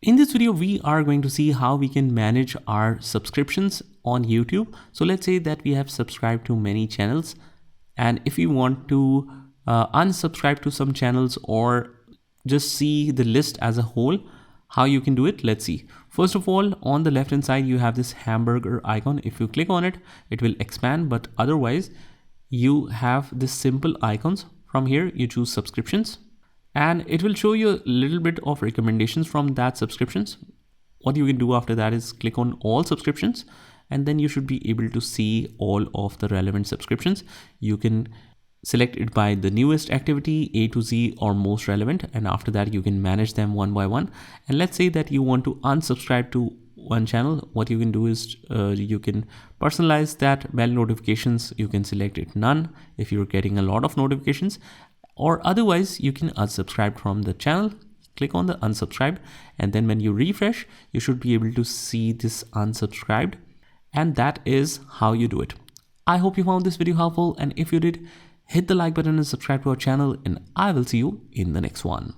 In this video, we are going to see how we can manage our subscriptions on YouTube. So let's say that we have subscribed to many channels, and if we want to unsubscribe to some channels or just see the list as a whole, how you can do it, let's see. First of all, on the left hand side, you have this hamburger icon. If you click on it, it will expand, but otherwise you have this simple icons. From here, you choose subscriptions, and it will show you a little bit of recommendations from that subscriptions. What you can do after that is click on all subscriptions, and then you should be able to see all of the relevant subscriptions. You can select it by the newest activity, A to Z, or most relevant, and after that you can manage them one by one. And let's say that you want to unsubscribe to one channel. What you can do is you can personalize that bell notifications. You can select it none if you're getting a lot of notifications, or otherwise you can unsubscribe from the channel. Click on the unsubscribe, and then when you refresh, you should be able to see this unsubscribed, and that is how you do it. I hope you found this video helpful, and if you did, hit the like button and subscribe to our channel, and I will see you in the next one.